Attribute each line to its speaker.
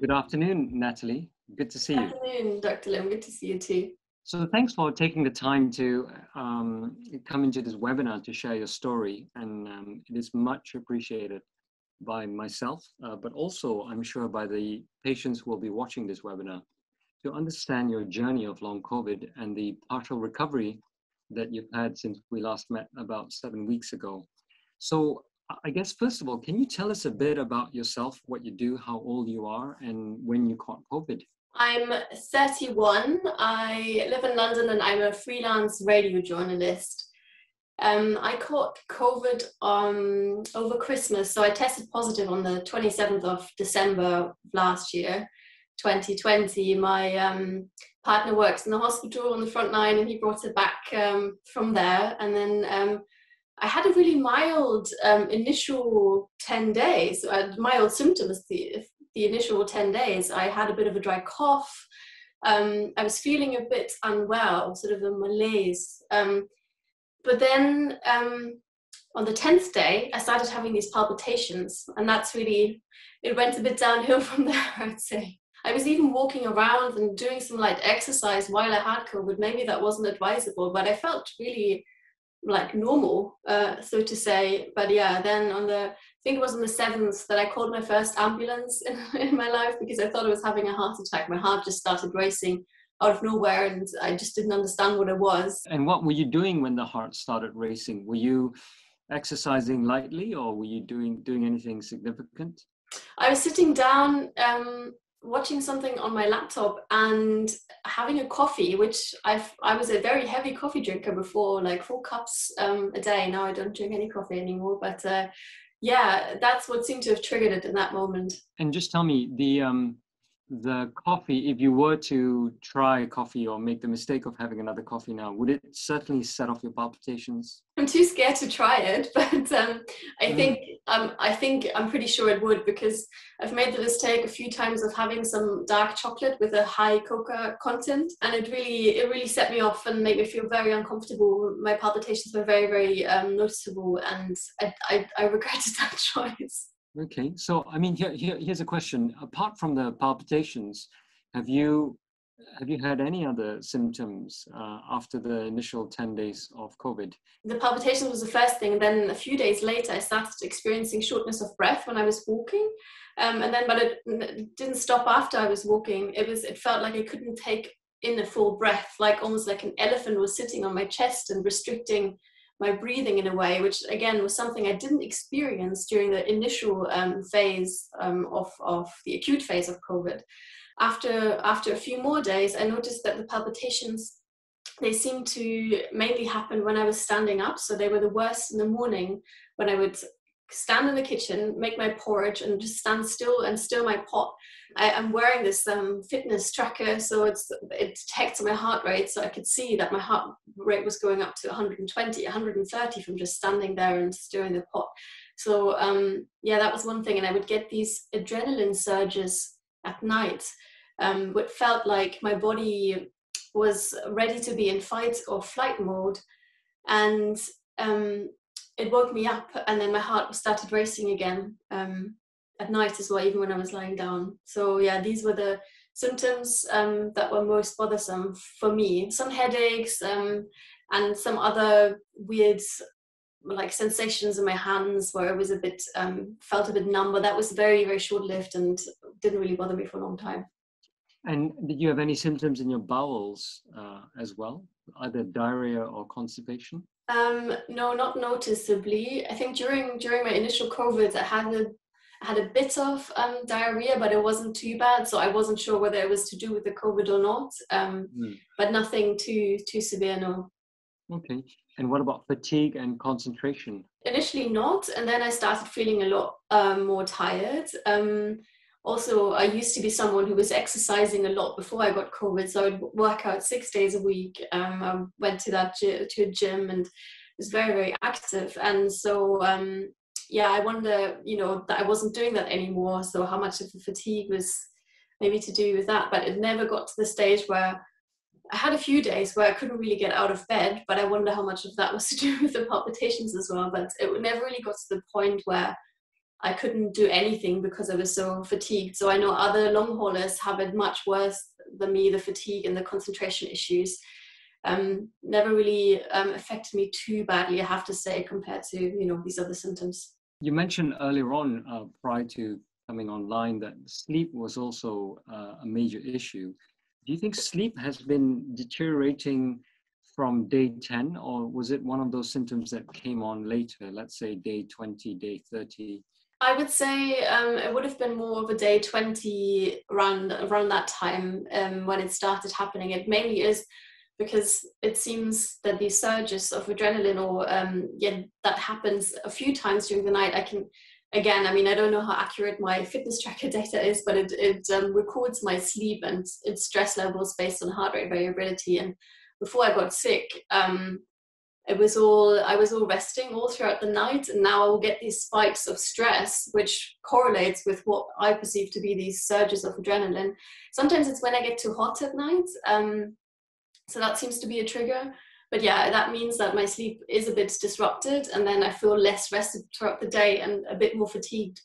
Speaker 1: Good afternoon, Natalie. Good to see
Speaker 2: Good
Speaker 1: you.
Speaker 2: afternoon, Dr. Lim. Good to see you too.
Speaker 1: So thanks for taking the time to come into this webinar to share your story. And it is much appreciated by myself, but also I'm sure by the patients who will be watching this webinar to understand your journey of long COVID and the partial recovery that you've had since we last met about 7 weeks ago. So I guess, first of all, can you tell us a bit about yourself, what you do, how old you are, and when you caught COVID?
Speaker 2: I'm 31. I live in London and I'm a freelance radio journalist. I caught COVID over Christmas, so I tested positive on the 27th of December last year, 2020. My partner works in the hospital on the front line and he brought it back from there. And then I had a really mild initial 10 days, mild symptoms the initial 10 days. I had a bit of a dry cough. I was feeling a bit unwell, sort of a malaise. But then on the 10th day, I started having these palpitations, and that's really, it went a bit downhill from there, I'd say. I was even walking around and doing some light exercise while I had COVID. Maybe that wasn't advisable, but I felt really like normal, so to say. But yeah, then I think it was on the 7th that I called my first ambulance in my life because I thought I was having a heart attack. My heart just started racing out of nowhere and I just didn't understand what it was.
Speaker 1: And what were you doing when the heart started racing? Were you exercising lightly or were you doing anything significant?
Speaker 2: I was sitting down watching something on my laptop and having a coffee, which I was a very heavy coffee drinker before, like 4 cups a day. Now I don't drink any coffee anymore, but yeah, that's what seemed to have triggered it in that moment.
Speaker 1: And just tell me, the coffee, if you were to try coffee or make the mistake of having another coffee now, would it certainly set off your palpitations?
Speaker 2: I'm too scared to try it, but I think I'm pretty sure it would, because I've made the mistake a few times of having some dark chocolate with a high cocoa content, and it really set me off and made me feel very uncomfortable. My palpitations were very, very noticeable, and I regretted that choice.
Speaker 1: Okay, so I mean, here's a question. Apart from the palpitations, have you had any other symptoms after the initial 10 days of COVID?
Speaker 2: The palpitations was the first thing. Then a few days later, I started experiencing shortness of breath when I was walking, but it didn't stop after I was walking. It felt like I couldn't take in a full breath, like almost like an elephant was sitting on my chest and restricting my breathing in a way, which again was something I didn't experience during the initial phase of the acute phase of COVID. After a few more days, I noticed that the palpitations, they seemed to mainly happen when I was standing up. So they were the worst in the morning when I would stand in the kitchen, make my porridge and just stand still and stir my pot. I'm wearing this fitness tracker, so it detects my heart rate, so I could see that my heart rate was going up to 120, 130 from just standing there and stirring the pot. So yeah, that was one thing. And I would get these adrenaline surges at night, what felt like my body was ready to be in fight or flight mode. And it woke me up, and then my heart started racing again at night as well, even when I was lying down. So yeah, these were the symptoms that were most bothersome for me. Some headaches and some other weird like sensations in my hands where I was a bit, felt a bit numb, but that was very, very short-lived and didn't really bother me for a long time.
Speaker 1: And did you have any symptoms in your bowels as well, either diarrhea or constipation?
Speaker 2: No, not noticeably. I think during my initial COVID, I had a bit of diarrhea, but it wasn't too bad. So I wasn't sure whether it was to do with the COVID or not. But nothing too severe, no.
Speaker 1: Okay. And what about fatigue and concentration?
Speaker 2: Initially not, and then I started feeling a lot more tired. Also, I used to be someone who was exercising a lot before I got COVID, so I'd work out 6 days a week. I went to a gym and was very, very active. And so, yeah, I wonder, that I wasn't doing that anymore. So how much of the fatigue was maybe to do with that? But it never got to the stage where I had a few days where I couldn't really get out of bed, but I wonder how much of that was to do with the palpitations as well. But it never really got to the point where I couldn't do anything because I was so fatigued. So I know other long haulers have it much worse than me, the fatigue and the concentration issues. Never really affected me too badly, I have to say, compared to, you know, these other symptoms.
Speaker 1: You mentioned earlier on, prior to coming online, that sleep was also a major issue. Do you think sleep has been deteriorating from day 10, or was it one of those symptoms that came on later, let's say day 20, day 30?
Speaker 2: I would say it would have been more of a day 20 around that time when it started happening. It mainly is because it seems that these surges of adrenaline, or that happens a few times during the night. I mean, I don't know how accurate my fitness tracker data is, but it records my sleep and its stress levels based on heart rate variability. And before I got sick, I was all resting all throughout the night, and now I will get these spikes of stress, which correlates with what I perceive to be these surges of adrenaline. Sometimes it's when I get too hot at night, so that seems to be a trigger. But yeah, that means that my sleep is a bit disrupted, and then I feel less rested throughout the day and a bit more fatigued.